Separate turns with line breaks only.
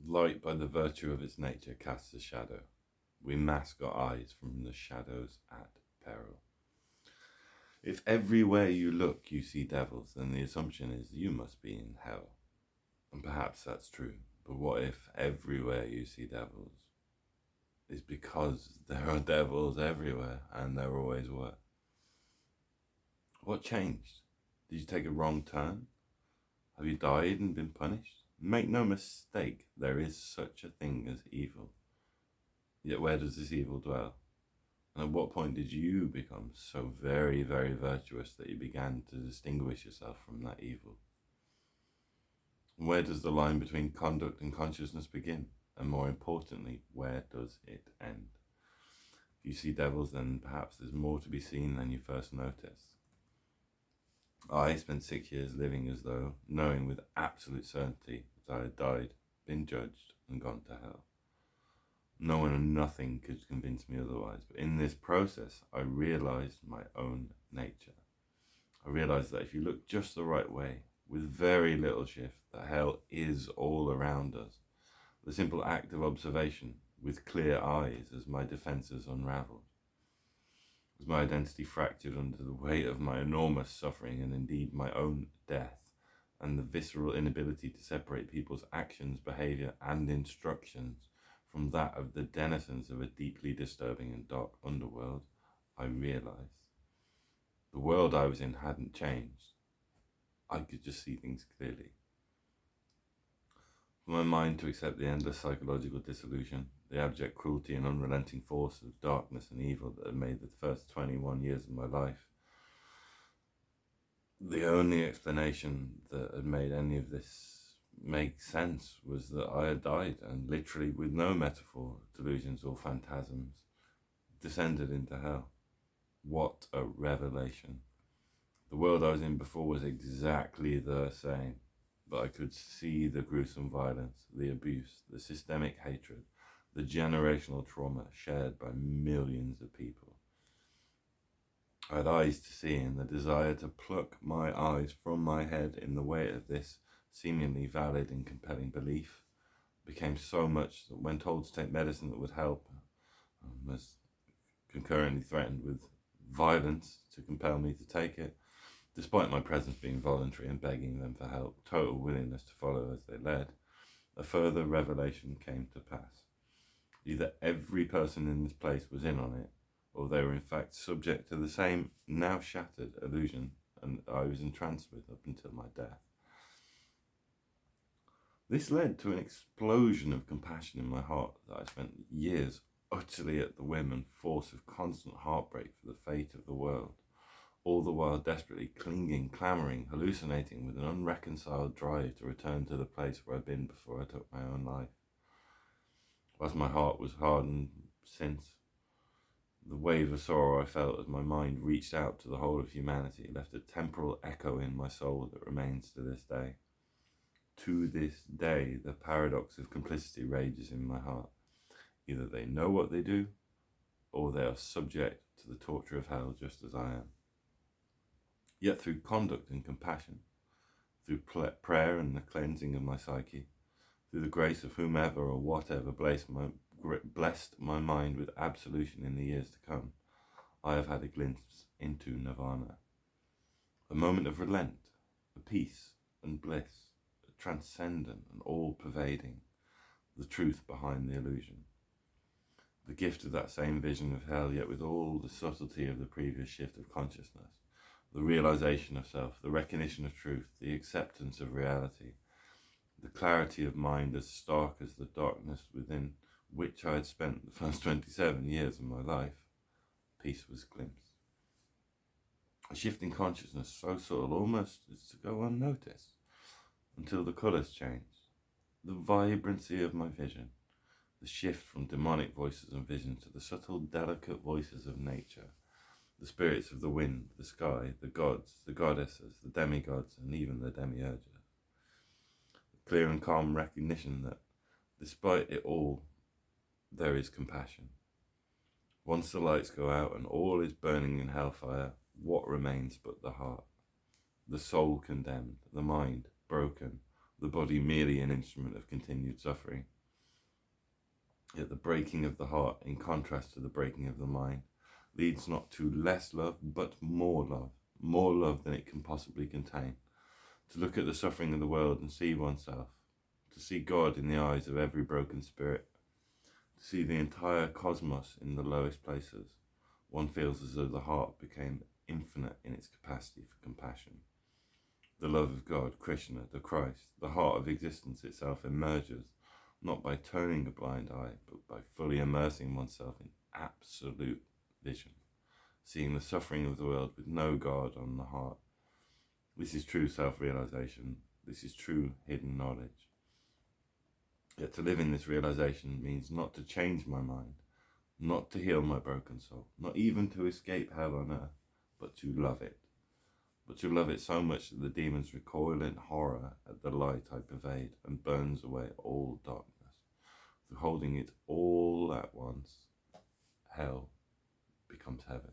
Light, by the virtue of its nature, casts a shadow. We mask our eyes from the shadows at peril. If everywhere you look you see devils, then the assumption is you must be in hell. And perhaps that's true. But what if everywhere you see devils is because there are devils everywhere and there always were? What changed? Did you take a wrong turn? Have you died and been punished? Make no mistake, there is such a thing as evil. Yet where does this evil dwell? And at what point did you become so very, very virtuous that you began to distinguish yourself from that evil? And where does the line between conduct and consciousness begin? And more importantly, where does it end? If you see devils, then perhaps there's more to be seen than you first noticed. I spent 6 years living as though, knowing with absolute certainty that I had died, been judged, and gone to hell. No one and nothing could convince me otherwise, but in this process I realized my own nature. I realized that if you look just the right way, with very little shift, that hell is all around us. The simple act of observation, with clear eyes, as my defences unravelled. Was my identity fractured under the weight of my enormous suffering and indeed my own death, and the visceral inability to separate people's actions, behaviour and instructions from that of the denizens of a deeply disturbing and dark underworld? I realised the world I was in hadn't changed. I could just see things clearly. For my mind to accept the endless psychological disillusion, the abject cruelty and unrelenting force of darkness and evil that had made the first 21 years of my life, the only explanation that had made any of this make sense was that I had died and literally, with no metaphor, delusions or phantasms, descended into hell. What a revelation. The world I was in before was exactly the same, but I could see the gruesome violence, the abuse, the systemic hatred, the generational trauma shared by millions of people. I had eyes to see, and the desire to pluck my eyes from my head in the weight of this seemingly valid and compelling belief became so much that when told to take medicine that would help, was concurrently threatened with violence to compel me to take it, despite my presence being voluntary and begging them for help, total willingness to follow as they led. A further revelation came to pass. Either every person in this place was in on it, or they were in fact subject to the same, now shattered, illusion and I was entranced with up until my death. This led to an explosion of compassion in my heart that I spent years utterly at the whim and force of constant heartbreak for the fate of the world, all the while desperately clinging, clamouring, hallucinating with an unreconciled drive to return to the place where I'd been before I took my own life. Whilst my heart was hardened since, the wave of sorrow I felt as my mind reached out to the whole of humanity left a temporal echo in my soul that remains to this day. To this day, the paradox of complicity rages in my heart. Either they know what they do, or they are subject to the torture of hell just as I am. Yet through conduct and compassion, through prayer and the cleansing of my psyche, through the grace of whomever or whatever blessed my mind with absolution in the years to come, I have had a glimpse into nirvana. A moment of relent, a peace and bliss, transcendent and all-pervading, the truth behind the illusion. The gift of that same vision of hell, yet with all the subtlety of the previous shift of consciousness, the realization of self, the recognition of truth, the acceptance of reality, the clarity of mind as stark as the darkness within which I had spent the first 27 years of my life. Peace was glimpsed. A shift in consciousness so subtle almost as to go unnoticed, until the colours changed. The vibrancy of my vision, the shift from demonic voices and visions to the subtle, delicate voices of nature, the spirits of the wind, the sky, the gods, the goddesses, the demigods, and even the demiurges. The clear and calm recognition that, despite it all, there is compassion. Once the lights go out and all is burning in hellfire, what remains but the heart? The soul condemned, the mind broken, the body merely an instrument of continued suffering. Yet the breaking of the heart, in contrast to the breaking of the mind, leads not to less love, but more love than it can possibly contain. To look at the suffering of the world and see oneself, to see God in the eyes of every broken spirit, to see the entire cosmos in the lowest places, one feels as though the heart became infinite in its capacity for compassion. The love of God, Krishna, the Christ, the heart of existence itself emerges, not by turning a blind eye, but by fully immersing oneself in absolute vision, seeing the suffering of the world with no guard on the heart. This is true self-realization. This is true hidden knowledge. Yet to live in this realization means not to change my mind, not to heal my broken soul, not even to escape hell on earth, but to love it. But to love it so much that the demons recoil in horror at the light I pervade and burns away all darkness. Through holding it all at once, hell becomes heaven.